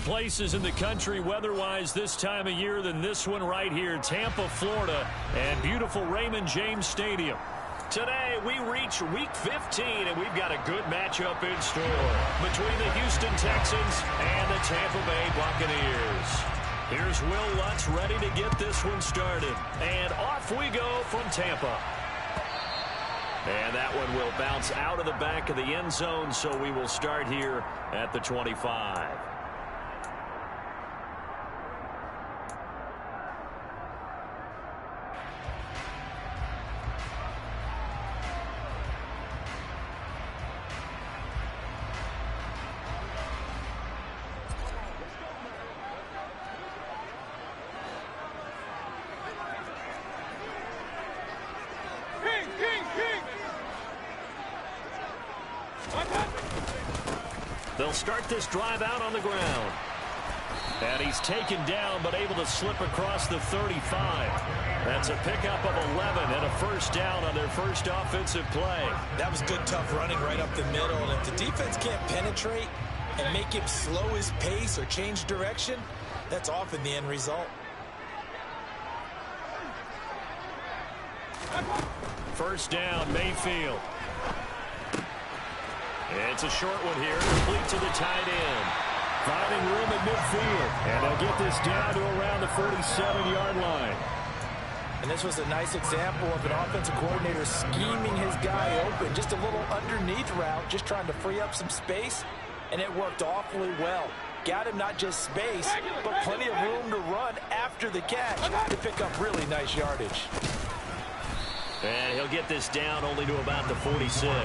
places in the country weather-wise this time of year than this one right here, Tampa, Florida, and beautiful Raymond James Stadium. Today, we reach Week 15, and we've got a good matchup in store between the Houston Texans and the Tampa Bay Buccaneers. Here's Will Lutz ready to get this one started. And off we go from Tampa. And that one will bounce out of the back of the end zone, so we will start here at the 25. They'll start this drive out on the ground. And he's taken down, but able to slip across the 35. That's a pickup of 11 and a first down on their first offensive play. That was good, tough running right up the middle. And if the defense can't penetrate and make him slow his pace or change direction, that's often the end result. First down, Mayfield. It's a short one here, complete to the tight end. Finding room at midfield. And they'll get this down to around the 47-yard line. And this was a nice example of an offensive coordinator scheming his guy open. Just a little underneath route, just trying to free up some space. And it worked awfully well. Got him not just space, but plenty of room to run after the catch to pick up really nice yardage. And he'll get this down only to about the 46.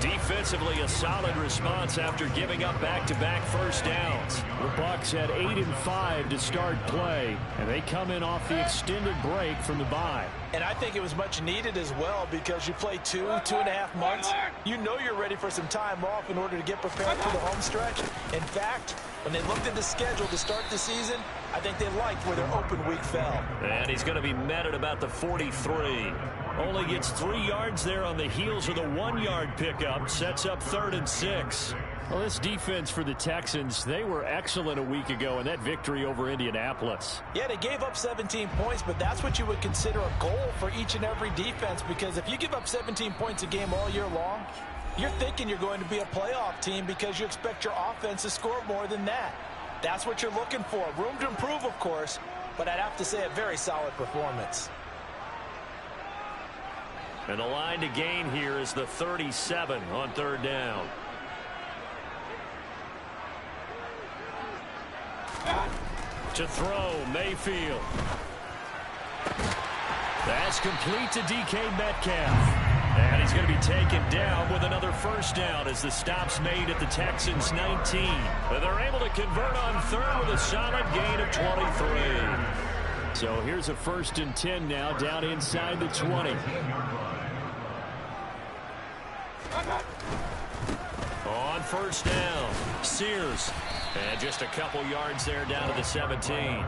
Defensively, a solid response after giving up back-to-back first downs. The Bucs had 8 and 5 to start play, and they come in off the extended break from the bye. And I think it was much needed as well, because you play 2.5 months. You know you're ready for some time off in order to get prepared for the home stretch. In fact, when they looked at the schedule to start the season, I think they liked where their open week fell. And he's going to be met at about the 43. Only gets 3 yards there on the heels of the 1-yard pickup. Sets up 3rd and 6. Well, this defense for the Texans, they were excellent a week ago in that victory over Indianapolis. Yeah, they gave up 17 points, but that's what you would consider a goal for each and every defense, because if you give up 17 points a game all year long, you're thinking you're going to be a playoff team because you expect your offense to score more than that. That's what you're looking for. Room to improve, of course, but I'd have to say a very solid performance. And the line to gain here is the 37 on 3rd down. To throw, Mayfield. That's complete to DK Metcalf. And he's going to be taken down with another first down as the stop's made at the Texans' 19. But they're able to convert on 3rd with a solid gain of 23. So here's a 1st and 10 now down inside the 20. On 1st down, Sears. And just a couple yards there down to the 17.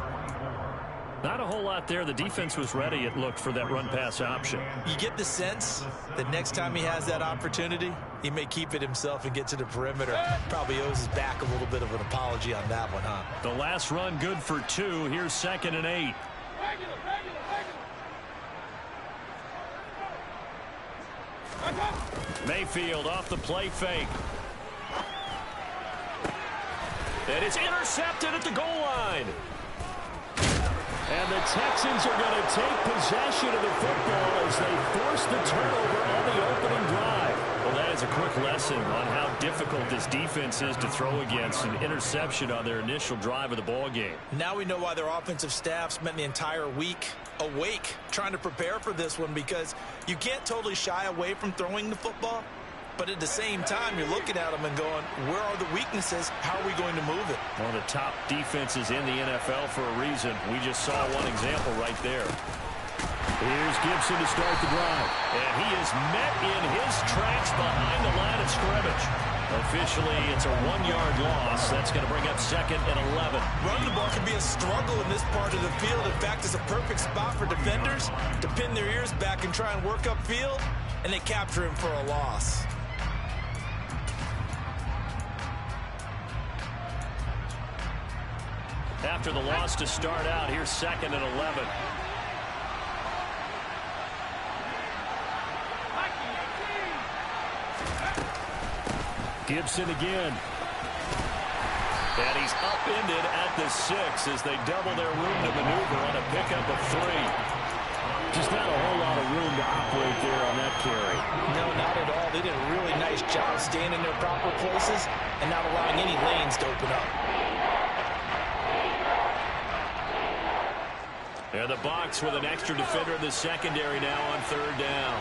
Not a whole lot there. The defense was ready, it looked, for that run-pass option. You get the sense that next time he has that opportunity, he may keep it himself and get to the perimeter. Probably owes his back a little bit of an apology on that one, huh? The last run good for 2. Here's 2nd and 8. Mayfield off the play fake. And it's intercepted at the goal line. And the Texans are going to take possession of the football as they force the turnover on the opening drive. Well, that is a quick lesson on how difficult this defense is to throw against. An interception on their initial drive of the ball game. Now we know why their offensive staff spent the entire week awake trying to prepare for this one, because you can't totally shy away from throwing the football. But at the same time, you're looking at them and going, where are the weaknesses? How are we going to move it? One of the top defenses in the NFL for a reason. We just saw one example right there. Here's Gibson to start the drive. And he is met in his tracks behind the line of scrimmage. Officially, it's a 1-yard loss. That's going to bring up 2nd and 11. Running the ball can be a struggle in this part of the field. In fact, it's a perfect spot for defenders to pin their ears back and try and work upfield, and they capture him for a loss. After the loss to start out, here's 2nd and 11. Gibson again. And he's upended at the 6 as they double their room to maneuver on a pickup of 3. Just not a whole lot of room to operate there on that carry. No, not at all. They did a really nice job staying in their proper places and not allowing any lanes to open up. And the box with an extra defender in the secondary now on 3rd down.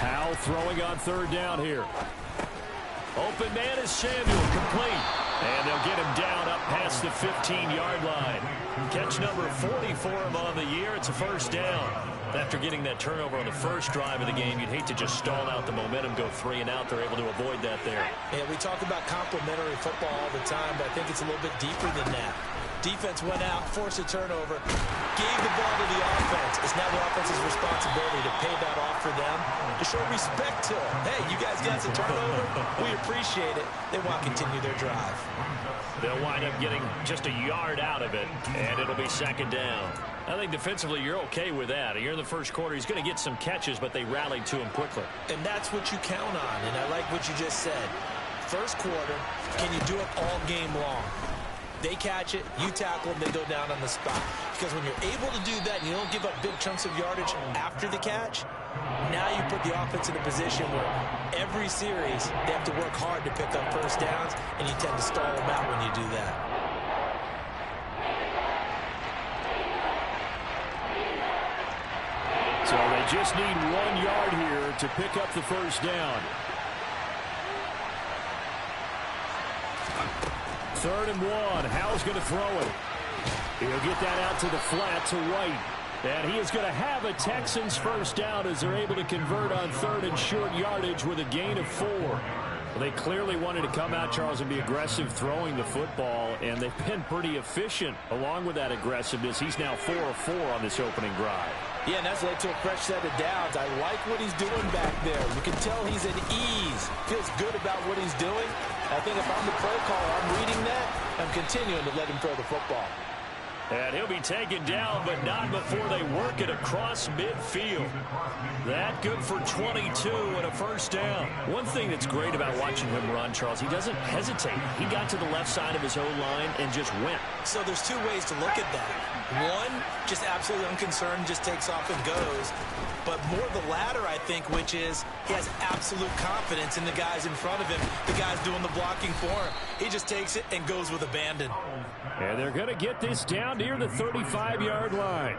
Powell throwing on 3rd down here. Open man is Samuel, complete. And they'll get him down up past the 15-yard line. Catch number 40 for him on the year. It's a 1st down. After getting that turnover on the first drive of the game, you'd hate to just stall out the momentum, go 3 and out. They're able to avoid that there. Yeah, we talk about complementary football all the time, but I think it's a little bit deeper than that. Defense went out, forced a turnover, gave the ball to the offense. It's now the offense's responsibility to pay that off for them, to show respect to them. Hey, you guys got some turnover. We appreciate it. They want to continue their drive. They'll wind up getting just a yard out of it, and it'll be 2nd down. I think defensively you're okay with that. Here in the first quarter, he's going to get some catches, but they rallied to him quickly. And that's what you count on, and I like what you just said. First quarter, can you do it all game long? They catch it, you tackle them, they go down on the spot. Because when you're able to do that and you don't give up big chunks of yardage after the catch, now you put the offense in a position where every series they have to work hard to pick up 1st downs, and you tend to stall them out when you do that. So they just need 1 yard here to pick up the 1st down. 3rd and 1. Howell's going to throw it. He'll get that out to the flat to White. And he is going to have a Texans 1st down as they're able to convert on 3rd and short yardage with a gain of 4. Well, they clearly wanted to come out, Charles, and be aggressive throwing the football, and they've been pretty efficient along with that aggressiveness. He's now 4 of 4 on this opening drive. Yeah, and that's led to a fresh set of downs. I like what he's doing back there. You can tell he's at ease. Feels good about what he's doing. I think if I'm the play caller, I'm reading that. I'm continuing to let him throw the football. And he'll be taken down, but not before they work it across midfield. That good for 22 and a 1st down. One thing that's great about watching him run, Charles, he doesn't hesitate. He got to the left side of his O-line and just went. So there's 2 ways to look at that. One, just absolutely unconcerned, just takes off and goes. But more the latter, I think, which is he has absolute confidence in the guys in front of him, the guys doing the blocking for him. He just takes it and goes with abandon. And they're going to get this down near the 35-yard line.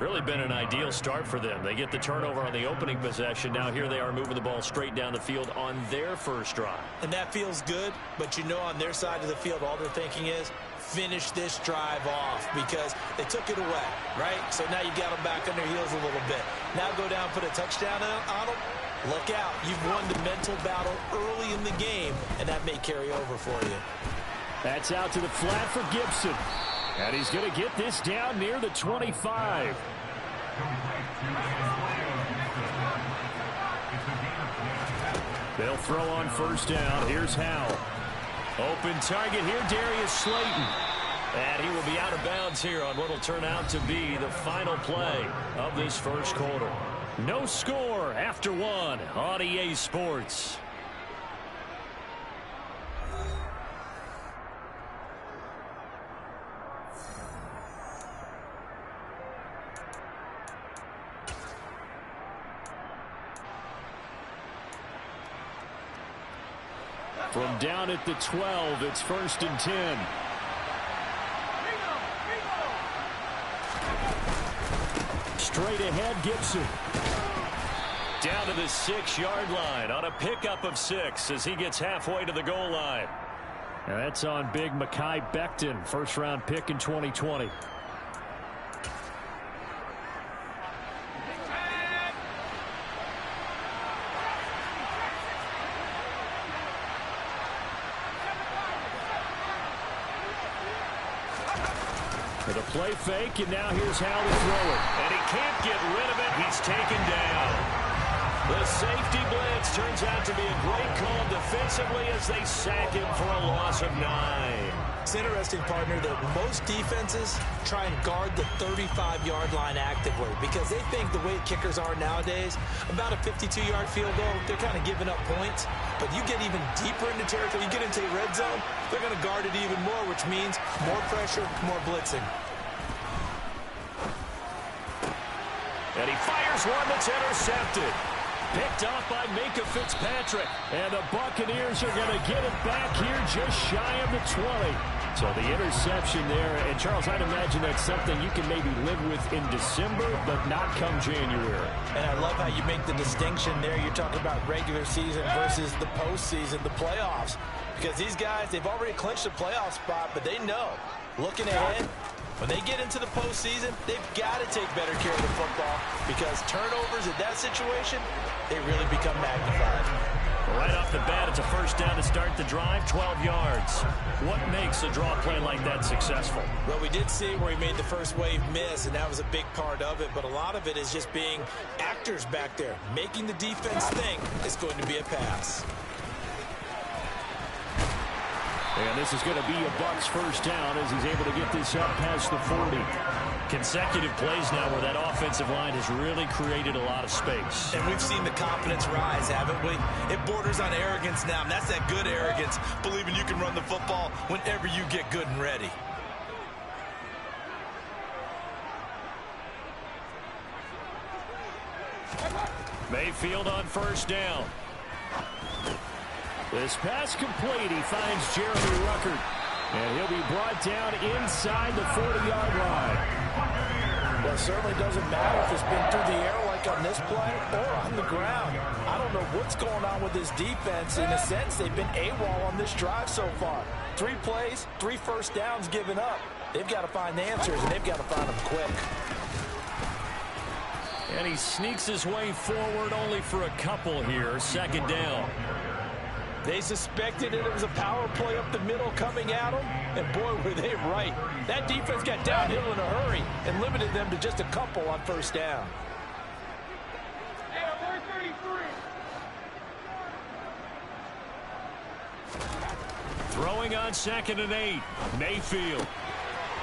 Really been an ideal start for them. They get the turnover on the opening possession. Now here they are moving the ball straight down the field on their 1st drive. And that feels good, but you know on their side of the field all they're thinking is finish this drive off because they took it away, right? So now you got them back on their heels a little bit. Now go down, put a touchdown on them. Look out. You've won the mental battle early in the game, and that may carry over for you. That's out to the flat for Gibson. And he's going to get this down near the 25. They'll throw on 1st down. Here's Howell. Open target here, Darius Slayton. And he will be out of bounds here on what will turn out to be the final play of this 1st quarter. No score after 1 on EA Sports. From down at the 12, it's 1st and 10. Straight ahead, Gibson. Down to the 6-yard line on a pickup of 6 as he gets halfway to the goal line. Now that's on big Mekhi Becton, 1st-round pick in 2020. With a play fake, and now here's how to throw it. And he can't get rid of it. He's taken down. The safety blitz turns out to be a great call defensively as they sack him for a loss of 9. It's interesting, partner, that most defenses try and guard the 35-yard line actively because they think the way kickers are nowadays, about a 52-yard field goal, they're kind of giving up points. But you get even deeper into territory, you get into the red zone, they're going to guard it even more, which means more pressure, more blitzing. And he fires one that's intercepted. Picked off by Micah Fitzpatrick. And the Buccaneers are going to get it back here just shy of the 20. So the interception there. And, Charles, I'd imagine that's something you can maybe live with in December, but not come January. And I love how you make the distinction there. You're talking about regular season versus the postseason, the playoffs. Because these guys, they've already clinched a playoff spot, but they know, looking ahead, when they get into the postseason, they've got to take better care of the football because turnovers in that situation, they really become magnified. Right off the bat, it's a first down to start the drive, 12 yards. What makes a draw play like that successful? Well, we did see where he made the first wave miss, and that was a big part of it, but a lot of it is just being actors back there, making the defense think it's going to be a pass. And this is going to be a Bucs first down as he's able to get this up past the 40. Consecutive plays now where that offensive line has really created a lot of space. And we've seen the confidence rise, haven't we? It borders on arrogance now, and that's that good arrogance, believing you can run the football whenever you get good and ready. Mayfield on first down. This pass complete. He finds Jeremy Ruckert. And he'll be brought down inside the 40-yard line. Well, it certainly doesn't matter if it's been through the air like on this play or on the ground. I don't know what's going on with this defense. In a sense, they've been AWOL on this drive so far. 3 plays, 3 first downs given up. They've got to find answers, and they've got to find them quick. And he sneaks his way forward only for a couple here. Second down. They suspected it was a power play up the middle coming at them, and boy, were they right. That defense got downhill in a hurry and limited them to just a couple on first down. Throwing on 2nd and 8. Mayfield.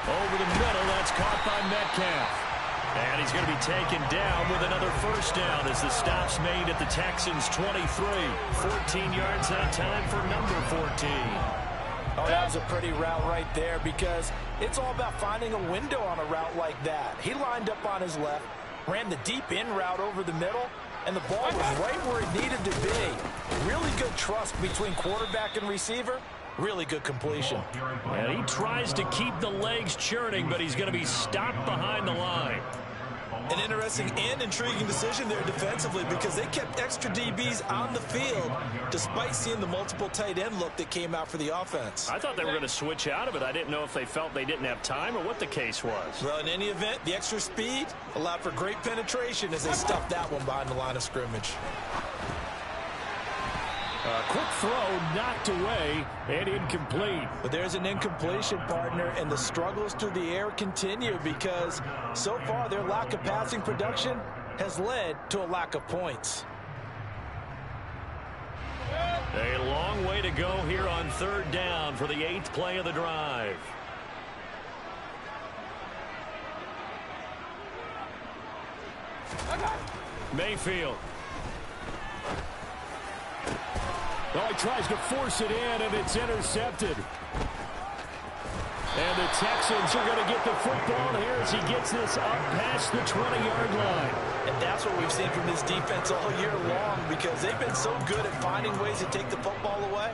Over the middle, that's caught by Metcalf. And he's going to be taken down with another first down as the stop's made at the Texans' 23. 14 yards that time for number 14. Oh, that was a pretty route right there because it's all about finding a window on a route like that. He lined up on his left, ran the deep in route over the middle, and the ball was right where it needed to be. Really good trust between quarterback and receiver. Really good completion. And he tries to keep the legs churning, but he's going to be stopped behind the line. An interesting and intriguing decision there defensively because they kept extra DBs on the field despite seeing the multiple tight end look that came out for the offense. I thought they were going to switch out of it. I didn't know if they felt they didn't have time or what the case was. Well, in any event, the extra speed allowed for great penetration as they stuffed that one behind the line of scrimmage. A quick throw knocked away and incomplete. But there's an incompletion, partner, and the struggles through the air continue because so far their lack of passing production has led to a lack of points. A long way to go here on 3rd down for the 8th play of the drive. Mayfield. Oh, he tries to force it in, and it's intercepted. And the Texans are going to get the football here as he gets this up past the 20-yard line. And that's what we've seen from this defense all year long because they've been so good at finding ways to take the football away.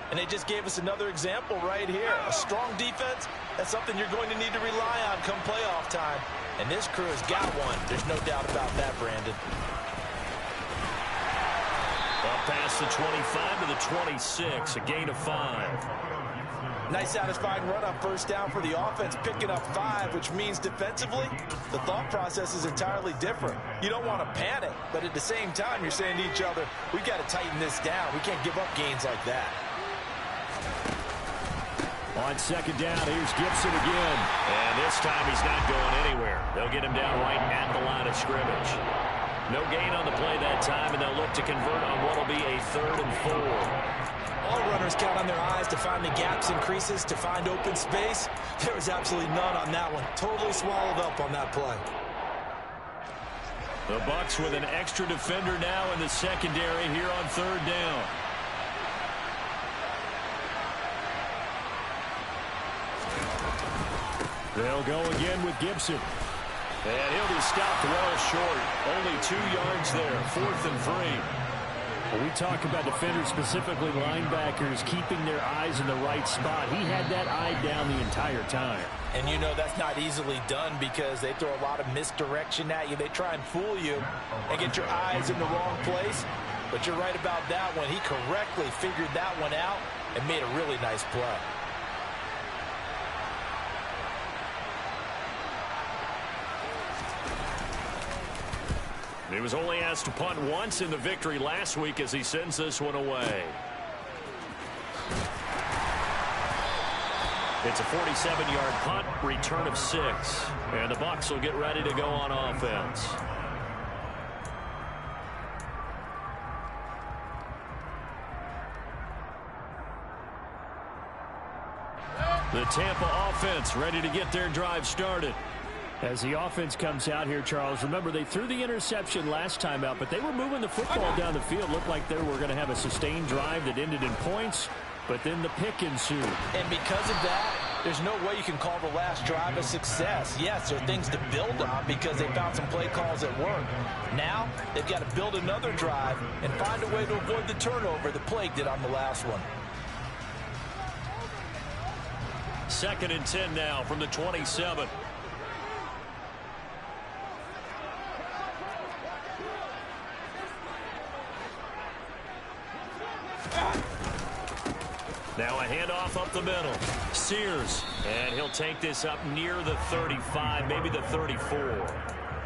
And they just gave us another example right here. A strong defense, that's something you're going to need to rely on come playoff time. And this crew has got one. There's no doubt about that, Brandon. Up past the 25 to the 26, a gain of 5. Nice satisfying run on first down for the offense, picking up 5, which means defensively, the thought process is entirely different. You don't want to panic, but at the same time, you're saying to each other, we've got to tighten this down. We can't give up gains like that. On 2nd down, here's Gibson again. And this time he's not going anywhere. They'll get him down right at the line of scrimmage. No gain on the play that time, and they'll look to convert on what will be a 3rd and 4. All runners count on their eyes to find the gaps and creases, to find open space. There was absolutely none on that one. Totally swallowed up on that play. The Bucs with an extra defender now in the secondary here on 3rd down. They'll go again with Gibson. And he'll be stopped well short. Only 2 yards there. 4th and 3. When we talk about defenders, specifically linebackers, keeping their eyes in the right spot, he had that eye down the entire time. And you know that's not easily done because they throw a lot of misdirection at you. They try and fool you and get your eyes in the wrong place. But you're right about that one. He correctly figured that one out and made a really nice play. He was only asked to punt once in the victory last week as he sends this one away. It's a 47-yard punt, return of 6. And the Bucs will get ready to go on offense. The Tampa offense ready to get their drive started. As the offense comes out here, Charles, remember they threw the interception last time out, but they were moving the football down the field. Looked like they were going to have a sustained drive that ended in points, but then the pick ensued. And because of that, there's no way you can call the last drive a success. Yes, there are things to build on because they found some play calls that work. Now, they've got to build another drive and find a way to avoid the turnover that plagued it on the last one. 2nd and 10 now from the 27. Now a handoff up the middle. Sears. And he'll take this up near the 35, maybe the 34.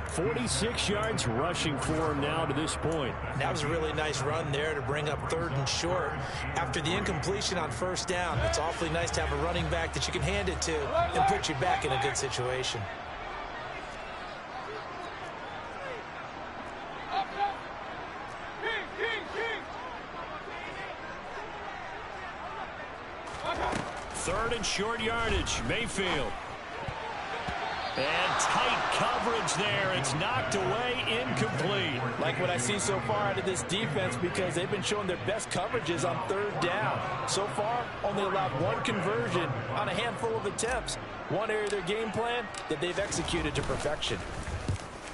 46 yards rushing for him now to this point. That was a really nice run there to bring up 3rd and short. After the incompletion on 1st down, it's awfully nice to have a running back that you can hand it to and put you back in a good situation. Third and short yardage. Mayfield. And tight coverage there. It's knocked away, incomplete. Like what I see so far out of this defense because they've been showing their best coverages on 3rd down. So far, only allowed 1 conversion on a handful of attempts. One area of their game plan that they've executed to perfection.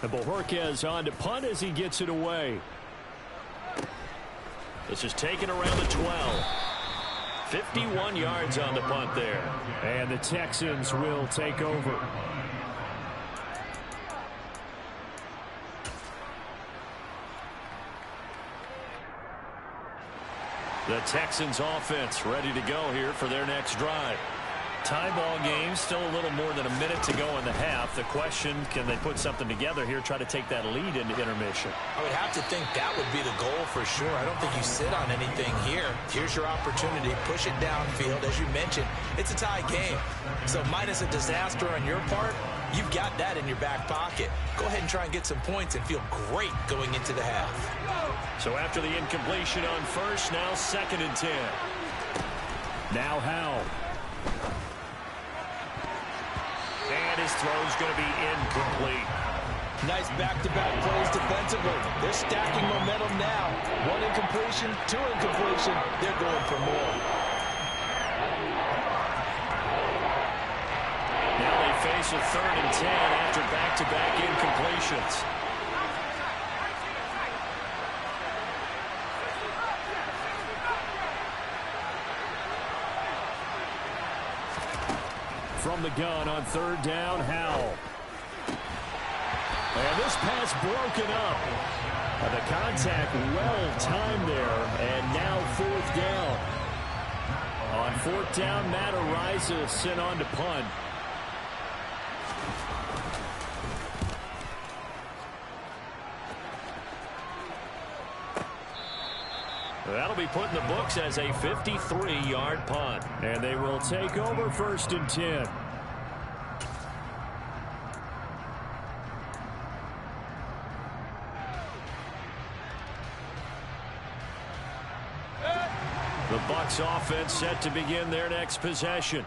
And Bojorquez on to punt as he gets it away. This is taken around the 12. 51 yards on the punt there. And the Texans will take over. The Texans offense ready to go here for their next drive. Tie ball game, still a little more than a minute to go in the half. The question, can they put something together here, try to take that lead into intermission? I would have to think that would be the goal for sure. I don't think you sit on anything here. Here's your opportunity. Push it downfield. As you mentioned, it's a tie game. So minus a disaster on your part, you've got that in your back pocket. Go ahead and try and get some points and feel great going into the half. So after the incompletion on 1st, now 2nd and 10. Now Howell. And his throw's going to be incomplete. Nice back-to-back plays defensively. They're stacking momentum now. 1 incompletion, 2 incompletion. They're going for more. Now they face a 3rd and 10 after back-to-back incompletions. From the gun on 3rd down, Howell. And this pass broken up. The contact well timed there, and now 4th down. On 4th down, Matt Ariza sent on to punt. That'll be put in the books as a 53-yard punt. And they will take over 1st and 10. Bucs offense set to begin their next possession.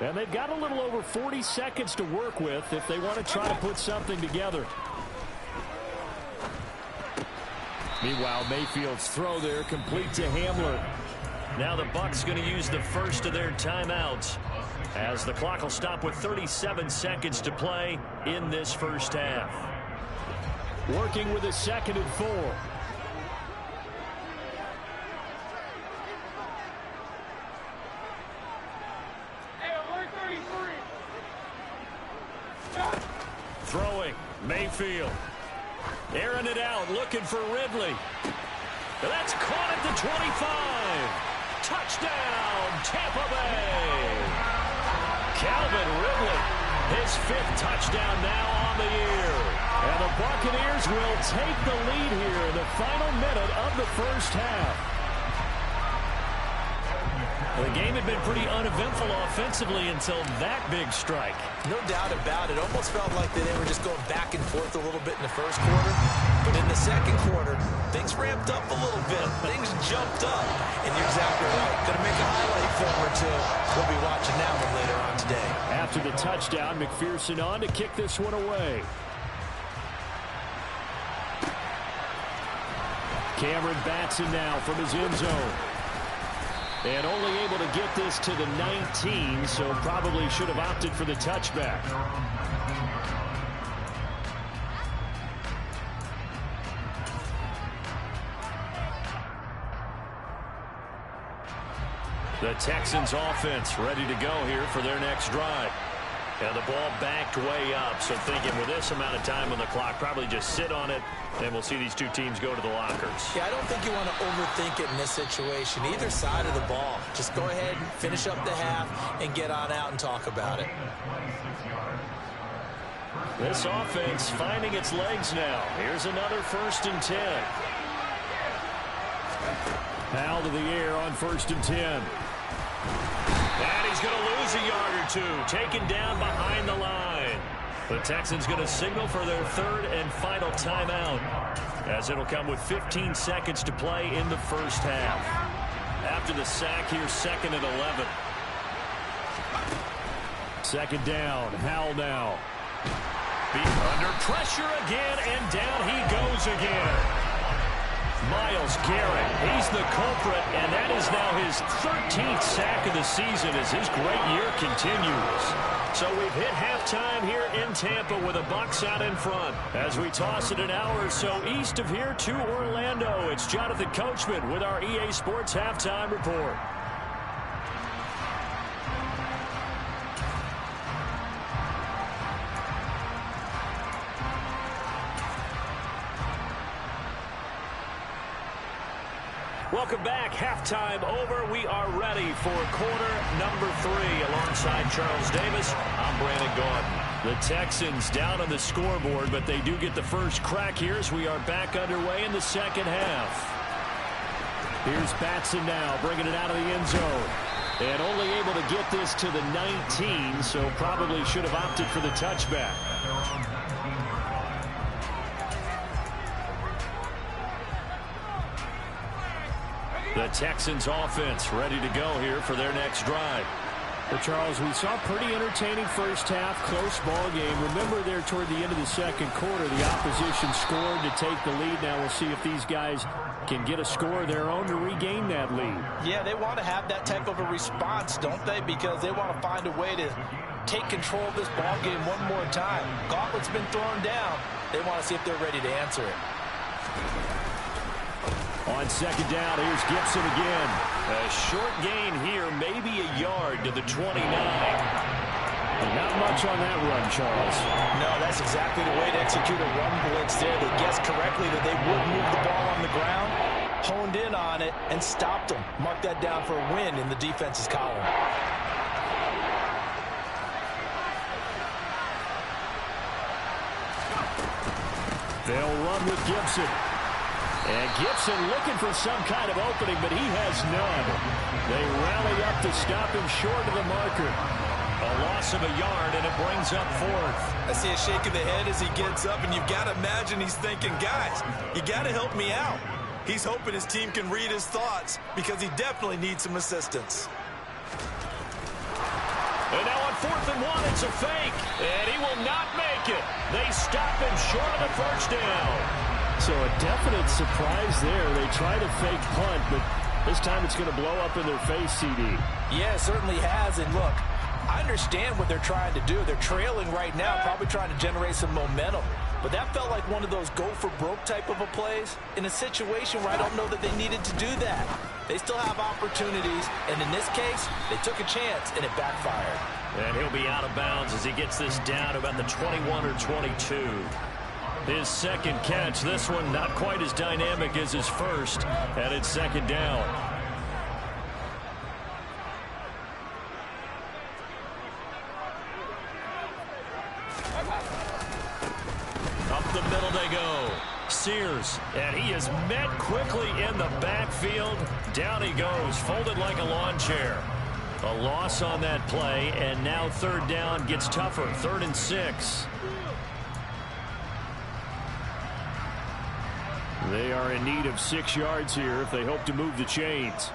And they've got a little over 40 seconds to work with if they want to try to put something together. Meanwhile, Mayfield's throw there complete to Hamler. Now the Bucs going to use the first of their timeouts as the clock will stop with 37 seconds to play in this first half. Working with a 2nd and 4. Throwing, Mayfield. Airing it out, looking for Ridley. That's caught at the 25. Touchdown, Tampa Bay. Calvin Ridley, his 5th touchdown now on the year. And the Buccaneers will take the lead here in the final minute of the first half. The game had been pretty uneventful offensively until that big strike. No doubt about it. Almost felt like they were just going back and forth a little bit in the first quarter. But in the second quarter, things ramped up a little bit. Things jumped up. And you're exactly right. Going to make a highlight film or two. We'll be watching that one later on today. After the touchdown, McPherson on to kick this one away. Cameron Batson now from his end zone. And only able to get this to the 19, so probably should have opted for the touchback. The Texans offense ready to go here for their next drive. And the ball backed way up, so thinking with this amount of time on the clock, probably just sit on it, and we'll see these two teams go to the lockers. Yeah, I don't think you want to overthink it in this situation. Either side of the ball. Just go ahead and finish up the half and get on out and talk about it. This offense finding its legs now. Here's another 1st and 10. Powell to the air on 1st and 10. And he's going to lose a yard or two. Taken down behind the line. The Texans going to signal for their 3rd and final timeout, as it'll come with 15 seconds to play in the first half. After the sack, here's 2nd and 11. 2nd down. Howell now. Under pressure again, and down he goes again. Myles Garrett, he's the culprit, and that is now his 13th sack of the season as his great year continues. So we've hit halftime here in Tampa with the Bucs out in front. As we toss it an hour or so east of here to Orlando, it's Jonathan Coachman with our EA Sports Halftime Report. Welcome back. Halftime over. We are ready for quarter number 3. Alongside Charles Davis, I'm Brandon Gaudin. The Texans down on the scoreboard, but they do get the first crack here as we are back underway in the second half. Here's Batson now, bringing it out of the end zone. And only able to get this to the 19, so probably should have opted for the touchback. The Texans offense ready to go here for their next drive. Well, Charles, we saw a pretty entertaining first half, close ball game. Remember there toward the end of the second quarter, the opposition scored to take the lead. Now we'll see if these guys can get a score of their own to regain that lead. Yeah, they want to have that type of a response, don't they? Because they want to find a way to take control of this ball game one more time. Gauntlet's been thrown down. They want to see if they're ready to answer it. On 2nd down, here's Gibson again. A short gain here, maybe a yard to the 29. Not much on that run, Charles. No, that's exactly the way to execute a run blitz there. They guessed correctly that they would move the ball on the ground, honed in on it, and stopped them. Mark that down for a win in the defense's column. They'll run with Gibson. And Gibson looking for some kind of opening, but he has none. They rally up to stop him short of the marker. A loss of a yard, and it brings up 4th. I see a shake of the head as he gets up, and you've got to imagine he's thinking, guys, you got to help me out. He's hoping his team can read his thoughts because he definitely needs some assistance. And now on 4th and 1, it's a fake. And he will not make it. They stop him short of the first down. So a definite surprise there. They try to fake punt, but this time it's going to blow up in their face, CD. Yeah, it certainly has. And look, I understand what they're trying to do. They're trailing right now, probably trying to generate some momentum. But that felt like one of those go-for-broke type of a plays in a situation where I don't know that they needed to do that. They still have opportunities, and in this case, they took a chance, and it backfired. And he'll be out of bounds as he gets this down to about the 21 or 22. His second catch, this one not quite as dynamic as his first, and it's second down. Up the middle they go. Sears, and he is met quickly in the backfield. Down he goes, folded like a lawn chair. A loss on that play, and now third down gets tougher. 3rd and 6. They are in need of 6 yards here if they hope to move the chains.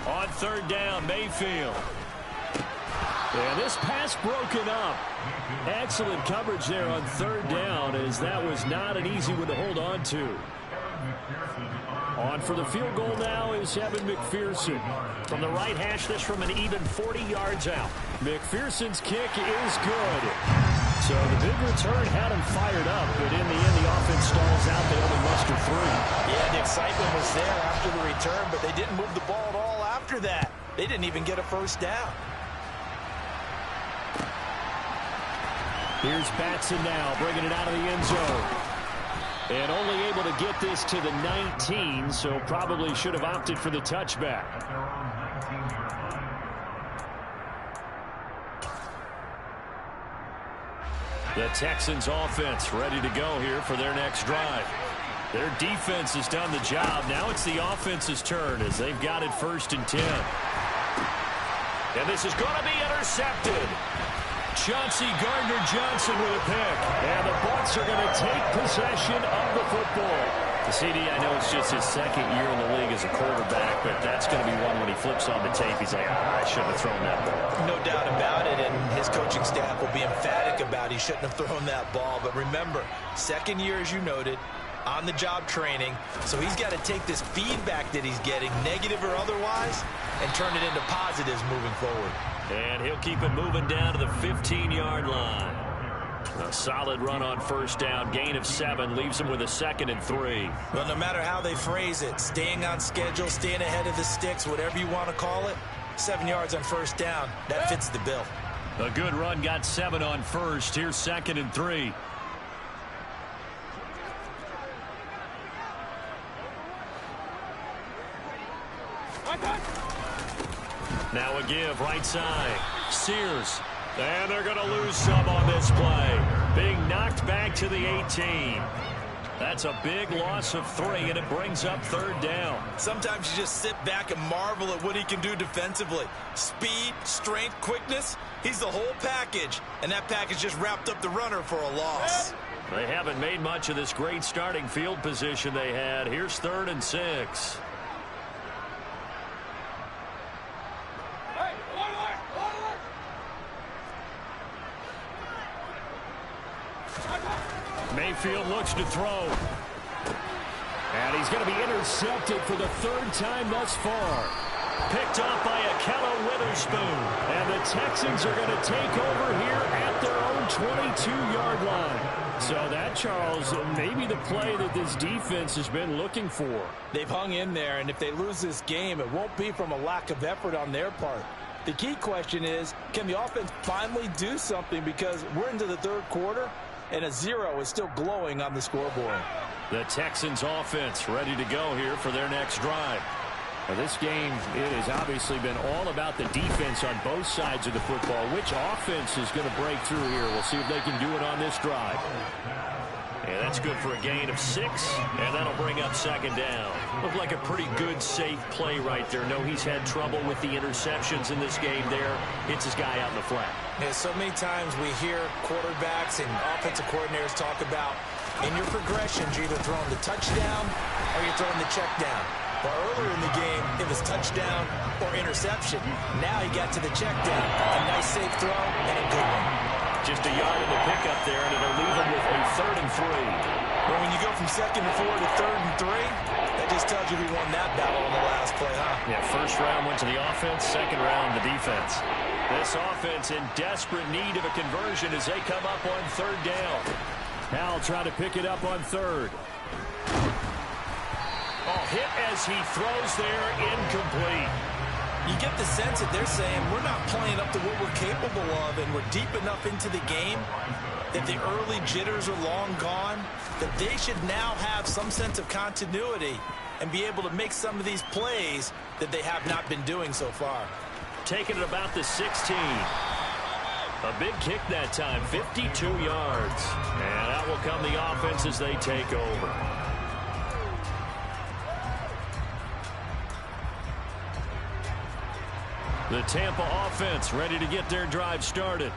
On 3rd down, Mayfield. And this pass broken up. Excellent coverage there on 3rd down, as that was not an easy one to hold on to. On for the field goal now is Evan McPherson. From the right hash, this from an even 40 yards out. McPherson's kick is good. So the big return had him fired up, but in the end, the offense stalls out. They only muster 3. Yeah, the excitement was there after the return, but they didn't move the ball at all after that. They didn't even get a first down. Here's Batson now, bringing it out of the end zone. And only able to get this to the 19, so probably should have opted for the touchback. The Texans offense ready to go here for their next drive. Their defense has done the job. Now it's the offense's turn as they've got it 1st and 10. And this is going to be intercepted. Chauncey Gardner-Johnson with a pick. And the Bucs are going to take possession of the football. The CD, I know it's just his 2nd year in the league as a quarterback, but that's going to be one when he flips on the tape. He's like, I shouldn't have thrown that ball. No doubt about it, and his coaching staff will be emphatic about he shouldn't have thrown that ball. But remember, 2nd year, as you noted, on-the-job training. So he's got to take this feedback that he's getting, negative or otherwise, and turn it into positives moving forward. And he'll keep it moving down to the 15-yard line. A solid run on 1st down. Gain of 7 leaves him with a 2nd and 3. Well, no matter how they phrase it, staying on schedule, staying ahead of the sticks, whatever you want to call it, 7 yards on 1st down, that fits the bill. A good run, got 7 on 1st. Here's 2nd and 3. Now a give, right side. Sears. And they're going to lose some on this play. Being knocked back to the 18. That's a big loss of 3, and it brings up 3rd down. Sometimes you just sit back and marvel at what he can do defensively. Speed, strength, quickness, he's the whole package. And that package just wrapped up the runner for a loss. They haven't made much of this great starting field position they had. Here's 3rd and 6. Mayfield looks to throw. And he's going to be intercepted for the 3rd time thus far. Picked off by Akello Witherspoon. And the Texans are going to take over here at their own 22-yard line. So that, Charles, may be the play that this defense has been looking for. They've hung in there, and if they lose this game, it won't be from a lack of effort on their part. The key question is, can the offense finally do something, because we're into the 3rd quarter, and a 0 is still glowing on the scoreboard. The Texans offense ready to go here for their next drive. Now this game, it has obviously been all about the defense on both sides of the football. Which offense is going to break through here? We'll see if they can do it on this drive. And that's good for a gain of 6, and that'll bring up second down. Looked like a pretty good, safe play right there. No, he's had trouble with the interceptions in this game there. Hits his guy out in the flat. Yeah, so many times we hear quarterbacks and offensive coordinators talk about in your progressions, you're either throwing the touchdown or you're throwing the check down. But earlier in the game, it was touchdown or interception. Now he got to the check down. A nice safe throw and a good one. Just a yard in the pickup there, and it'll leave him with a 3rd and 3. Well, when you go from 2nd and 4 to 3rd and 3, that just tells you who won that battle on the last play, huh? Yeah, first round went to the offense, second round the defense. This offense in desperate need of a conversion as they come up on 3rd down. Howell trying to pick it up on 3rd. Oh, hit as he throws there, incomplete. You get the sense that they're saying we're not playing up to what we're capable of, and we're deep enough into the game that the early jitters are long gone, that they should now have some sense of continuity and be able to make some of these plays that they have not been doing so far. Taking it about the 16. A big kick that time, 52 yards. And out will come the offense as they take over. The Tampa offense ready to get their drive started.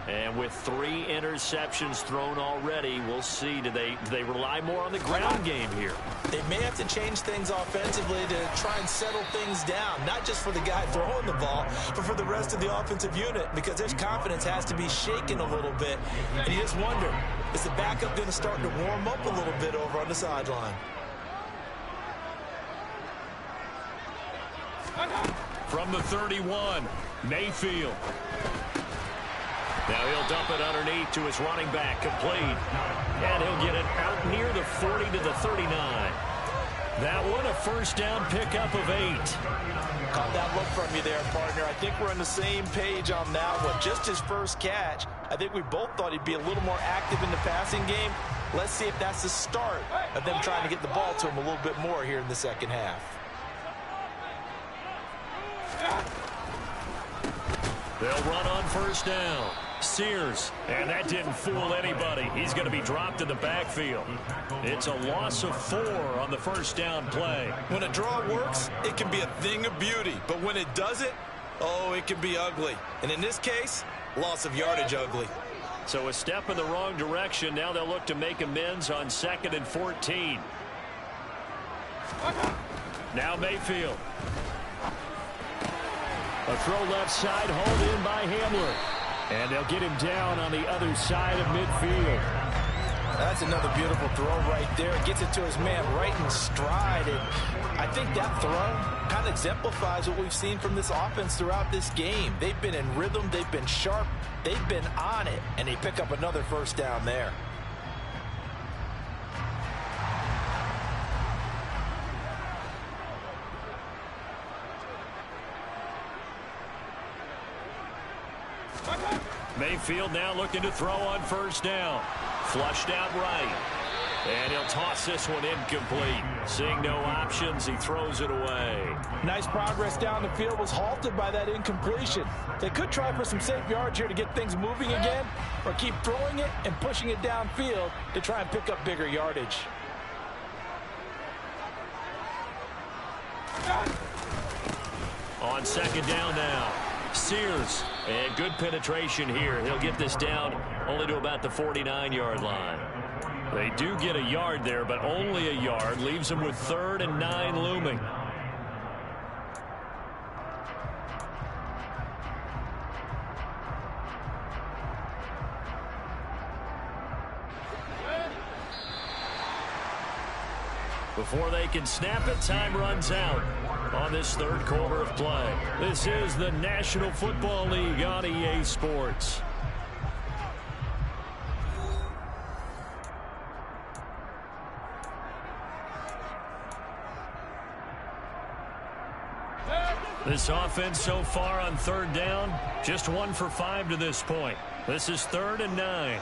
And with 3 interceptions thrown already, we'll see. Do they rely more on the ground game here? They may have to change things offensively to try and settle things down, not just for the guy throwing the ball, but for the rest of the offensive unit, because their confidence has to be shaken a little bit. And you just wonder, is the backup going to start to warm up a little bit over on the sideline? From the 31, Mayfield. Now he'll dump it underneath to his running back, complete. And he'll get it out near the 40 to the 39. That one, a first down pickup of 8. Caught that look from you there, partner. I think we're on the same page on that one. Just his first catch. I think we both thought he'd be a little more active in the passing game. Let's see if that's the start of them trying to get the ball to him a little bit more here in the second half. They'll run on first down. Sears, and that didn't fool anybody. He's going to be dropped in the backfield. It's a loss of 4 on the first down play. When a draw works, it can be a thing of beauty. But when it doesn't, oh, it can be ugly. And in this case, loss of yardage ugly. So a step in the wrong direction. Now they'll look to make amends on 2nd and 14. Now Mayfield. A throw left side, hauled in by Hamler. And they'll get him down on the other side of midfield. That's another beautiful throw right there. Gets it to his man right in stride. And I think that throw kind of exemplifies what we've seen from this offense throughout this game. They've been in rhythm. They've been sharp. They've been on it. And they pick up another first down there. Mayfield now looking to throw on first down. Flushed out right. And he'll toss this one incomplete. Seeing no options, he throws it away. Nice progress down the field, was halted by that incompletion. They could try for some safe yards here to get things moving again, or keep throwing it and pushing it downfield to try and pick up bigger yardage. On second down now. Sears, and good penetration here. He'll get this down only to about the 49-yard line. They do get a yard there, but only a yard. Leaves them with 3rd and 9 looming. Before they can snap it, time runs out on this 3rd quarter of play. This is the National Football League on EA Sports. This offense so far on 3rd down, just 1 for 5 to this point. This is 3rd and 9.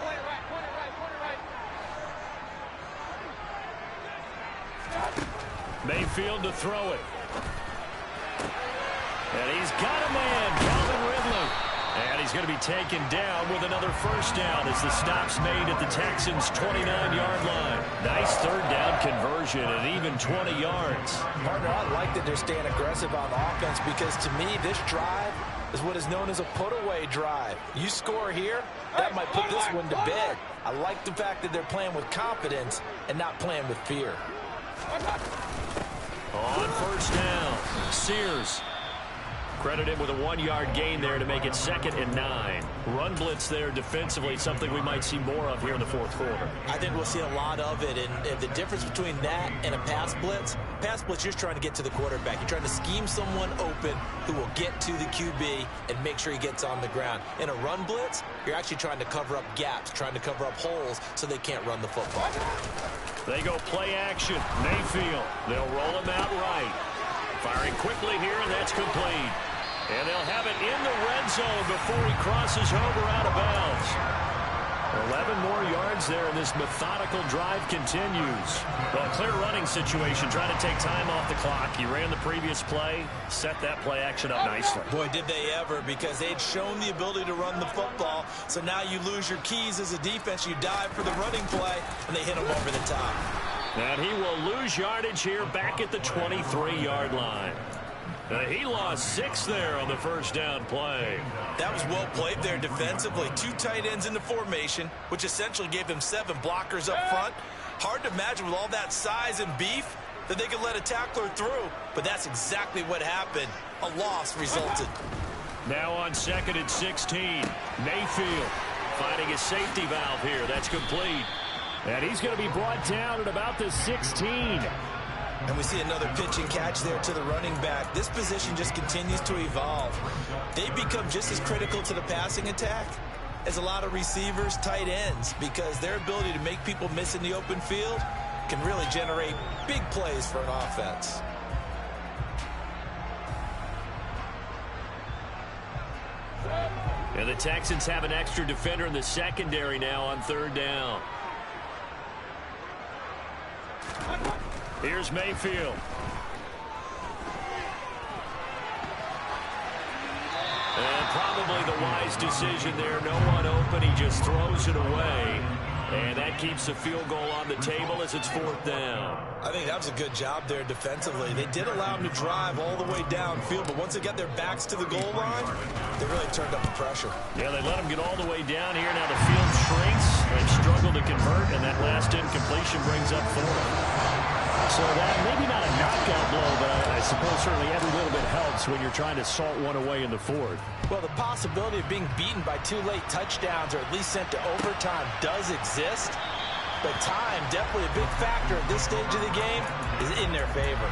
Mayfield to throw it. And he's got a man, Calvin Ridley. And he's going to be taken down with another first down as the stop's made at the Texans' 29-yard line. Nice third down conversion and even 20 yards. Partner, I like that they're staying aggressive on offense because to me this drive is what is known as a put-away drive. You score here, that might put this one to bed. I like the fact that they're playing with confidence and not playing with fear. On first down, Sears. Credit him with a 1-yard gain there to make it 2nd and 9. Run blitz there defensively, something we might see more of here in the fourth quarter. I think we'll see a lot of it, and the difference between that and a pass blitz, you're just trying to get to the quarterback. You're trying to scheme someone open who will get to the QB and make sure he gets on the ground. In a run blitz, you're actually trying to cover up gaps, trying to cover up holes so they can't run the football. They go play action. Mayfield. They'll roll him out right. Firing quickly here, and that's complete. And they'll have it in the red zone before he crosses over out of bounds. 11 more yards there, and this methodical drive continues. Well, clear running situation, trying to take time off the clock. He ran the previous play, set that play action up nicely. Boy, did they ever, because they'd shown the ability to run the football. So now you lose your keys as a defense. You dive for the running play, and they hit him over the top. And he will lose yardage here back at the 23-yard line. He lost 6 there on the first down play. That was well played there defensively. 2 tight ends in the formation, which essentially gave him 7 blockers up front. Hard to imagine with all that size and beef that they could let a tackler through, but that's exactly what happened. A loss resulted. Now on 2nd and 16, Mayfield finding his safety valve here. That's complete. And he's going to be brought down at about the 16. And we see another pitch and catch there to the running back. This position just continues to evolve. They become just as critical to the passing attack as a lot of receivers, tight ends, because their ability to make people miss in the open field can really generate big plays for an offense. And the Texans have an extra defender in the secondary now on 3rd down. Here's Mayfield. And probably the wise decision there. No one open. He just throws it away. And that keeps the field goal on the table as it's 4th down. I think that was a good job there defensively. They did allow them to drive all the way downfield, but once they got their backs to the goal line, they really turned up the pressure. Yeah, they let them get all the way down here. Now the field shrinks. They've struggled to convert, and that last incompletion brings up 4th. So that maybe not a knockout blow, but I suppose certainly every little bit helps when you're trying to salt one away in the 4th. Well, the possibility of being beaten by 2 late touchdowns or at least sent to overtime does exist, but time, definitely a big factor at this stage of the game, is in their favor.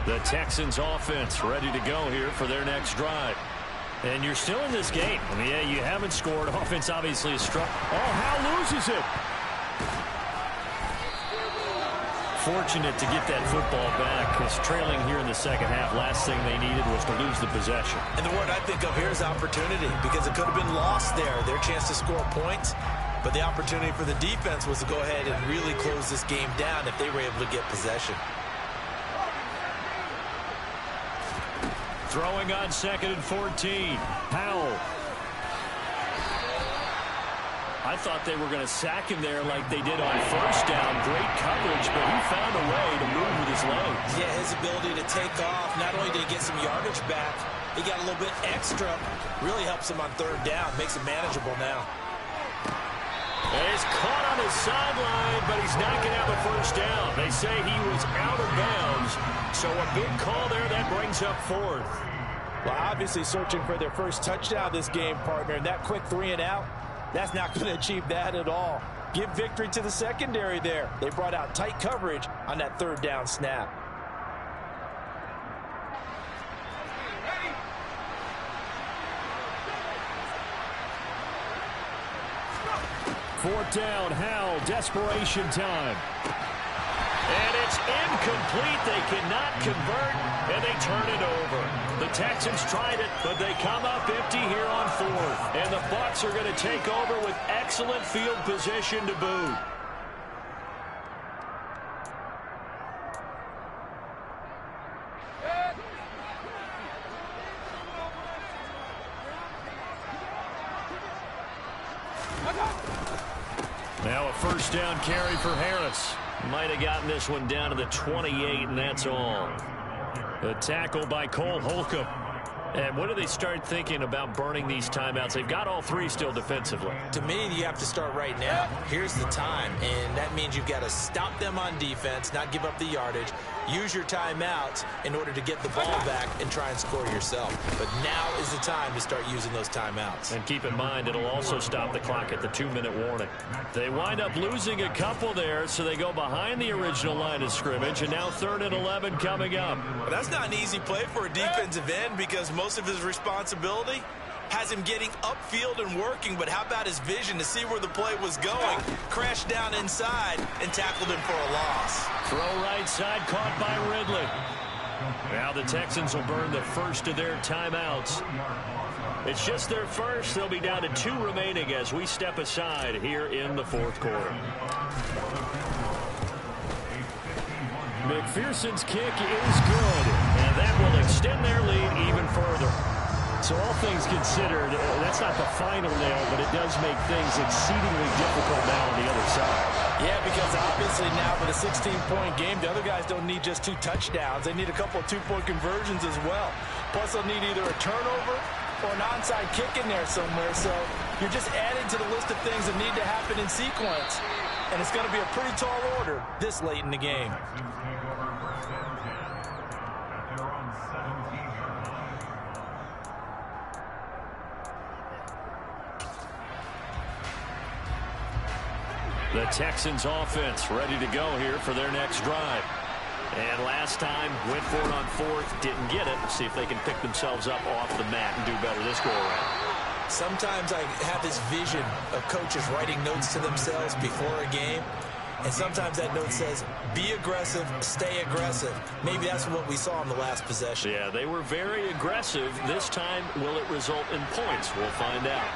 The Texans offense ready to go here for their next drive. And you're still in this game. I mean, yeah, you haven't scored. Offense obviously is struck. Oh, Howell loses it. Fortunate to get that football back, because trailing here in the second half, last thing they needed was to lose the possession. And the word I think of here is opportunity, because it could have been lost there, their chance to score points. But the opportunity for the defense was to go ahead and really close this game down if they were able to get possession. Throwing on 2nd and 14. Howell. I thought they were going to sack him there like they did on first down. Great coverage, but he found a way to move with his legs. Yeah, his ability to take off, not only did he get some yardage back, he got a little bit extra. Really helps him on 3rd down, makes it manageable now. And he's caught on his sideline, but he's not going to have a first down. They say he was out of bounds, so a big call there that brings up 4th. Well, obviously searching for their first touchdown this game, partner, and that quick 3 and out, that's not going to achieve that at all. Give victory to the secondary there. They brought out tight coverage on that 3rd down snap. Fourth down, Howell, desperation time. And it's incomplete. They cannot convert, and they turn it over. The Texans tried it, but they come up empty here on fourth. And the Bucs are going to take over with excellent field position to boot. Now a first down carry for Harris. Might have gotten this one down to the 28, and that's all. The tackle by Cole Holcomb. And when do they start thinking about burning these timeouts? They've got all three still defensively. To me, you have to start right now. Here's the time, and that means you've got to stop them on defense, not give up the yardage, use your timeouts in order to get the ball back and try and score yourself. But now is the time to start using those timeouts. And keep in mind, it'll also stop the clock at the 2-minute warning. They wind up losing a couple there, so they go behind the original line of scrimmage, and now 3rd and 11 coming up. Well, that's not an easy play for a defensive end because most of his responsibility has him getting upfield and working, but how about his vision to see where the play was going? Crashed down inside and tackled him for a loss. Throw right side, caught by Ridley. Now the Texans will burn the first of their timeouts. It's just their first. They'll be down to 2 remaining as we step aside here in the 4th quarter. McPherson's kick is good, and that will extend their lead even further. So all things considered, that's not the final nail, but it does make things exceedingly difficult now on the other side. Yeah, because obviously now with a 16-point game, the other guys don't need just 2 touchdowns. They need a couple of 2-point conversions as well. Plus, they'll need either a turnover or an onside kick in there somewhere. So you're just adding to the list of things that need to happen in sequence. And it's going to be a pretty tall order this late in the game. The Texans offense ready to go here for their next drive. And last time, went for it on 4th, didn't get it. See if they can pick themselves up off the mat and do better this go-around. Sometimes I have this vision of coaches writing notes to themselves before a game. And sometimes that note says, be aggressive, stay aggressive. Maybe that's what we saw in the last possession. Yeah, they were very aggressive. This time, will it result in points? We'll find out.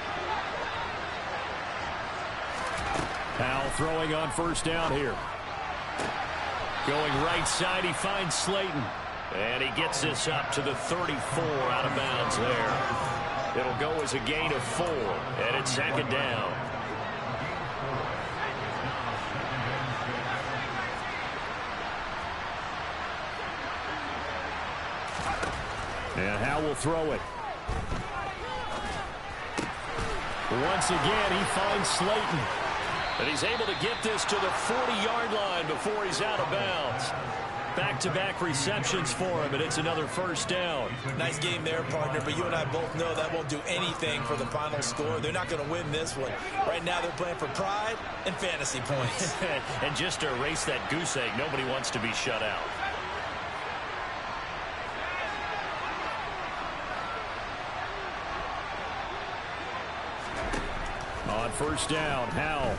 Powell throwing on first down here. Going right side, he finds Slayton. And he gets this up to the 34 out of bounds there. It'll go as a gain of 4, and it's 2nd down. And Howe will throw it. Once again, he finds Slayton. And he's able to get this to the 40-yard line before he's out of bounds. Back-to-back receptions for him, and it's another first down. Nice game there, partner, but you and I both know that won't do anything for the final score. They're not going to win this one. Right now they're playing for pride and fantasy points. And just to erase that goose egg, nobody wants to be shut out. On first down, Howell.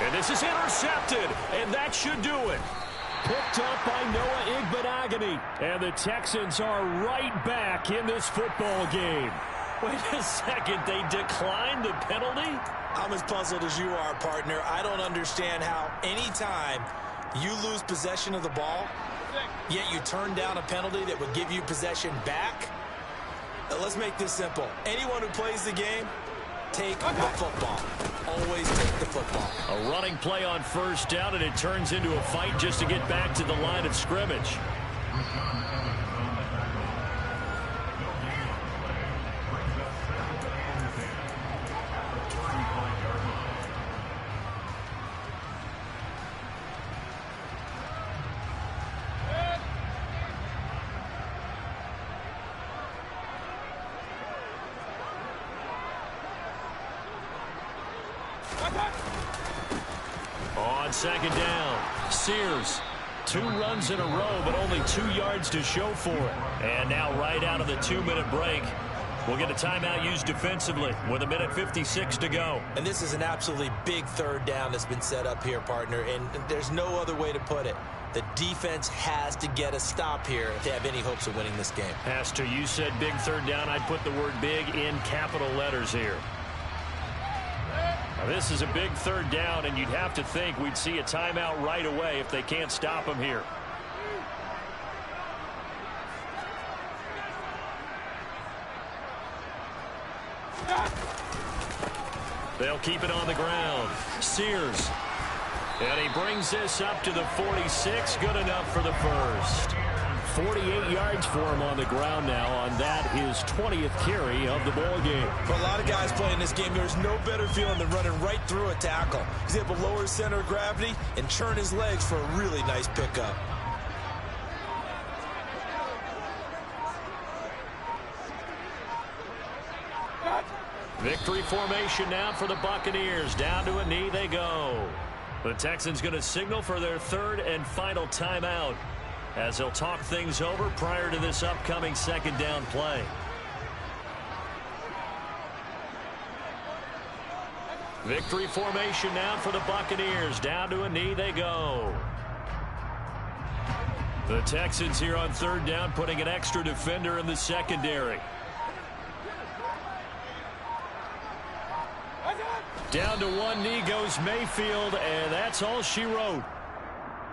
And this is intercepted, and that should do it. Picked up by Noah Igbenogany. And the Texans are right back in this football game. Wait a second, they declined the penalty? I'm as puzzled as you are, partner. I don't understand how any time you lose possession of the ball, yet you turn down a penalty that would give you possession back. Let's make this simple. Anyone who plays the game, take the football. Always take the football. A running play on first down, and it turns into a fight just to get back to the line of scrimmage. On second down, Sears. 2 runs in a row, but only 2 yards to show for it. And now right out of the 2-minute break, We'll get a timeout used defensively with 1:56 to go. And this is an absolutely big third down that's been set up here, partner, and there's no other way to put it. The defense has to get a stop here if they have any hopes of winning this game. Pastor, you said big third down. I'd put the word big in capital letters here. Now, this is a big third down, and you'd have to think we'd see a timeout right away if they can't stop them here. They'll keep it on the ground. Sears. And he brings this up to the 46. Good enough for the first. 48 yards for him on the ground now on that, his 20th carry of the ball game. For a lot of guys playing this game, there's no better feeling than running right through a tackle. He's able to lower his center of gravity and churn his legs for a really nice pickup. Victory formation now for the Buccaneers. Down to a knee they go. The Texans going to signal for their third and final timeout as they'll talk things over prior to this upcoming second down play. Victory formation now for the Buccaneers. Down to a knee they go. The Texans here on third down putting an extra defender in the secondary. Down to one knee goes Mayfield, and that's all she wrote.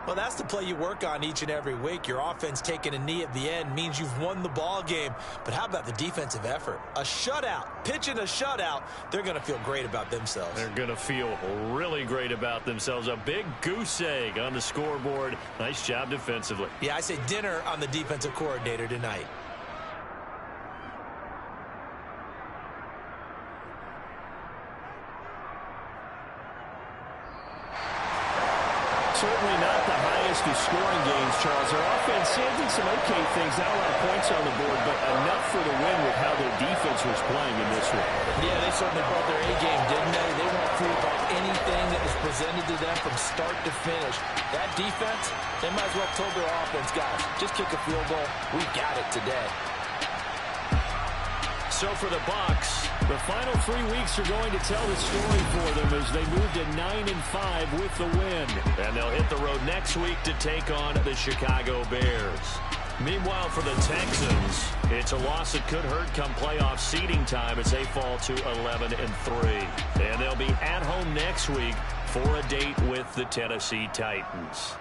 Well, that's the play you work on each and every week. Your offense taking a knee at the end means you've won the ball game. But how about the defensive effort? A shutout, pitching a shutout, they're going to feel great about themselves. They're going to feel really great about themselves. A big goose egg on the scoreboard. Nice job defensively. Yeah, I say dinner on the defensive coordinator tonight. Certainly not the highest of scoring games, Charles. Their offense did some okay things, not a lot of points on the board, but enough for the win with how their defense was playing in this one. Yeah, they certainly brought their A-game, didn't they? They went through about anything that was presented to them from start to finish. That defense, they might as well have told their offense, guys, just kick a field goal. We got it today. So for the Bucs, the final 3 weeks are going to tell the story for them as they move to 9-5 with the win. And they'll hit the road next week to take on the Chicago Bears. Meanwhile, for the Texans, it's a loss that could hurt come playoff seeding time as they fall to 11-3. And they'll be at home next week for a date with the Tennessee Titans.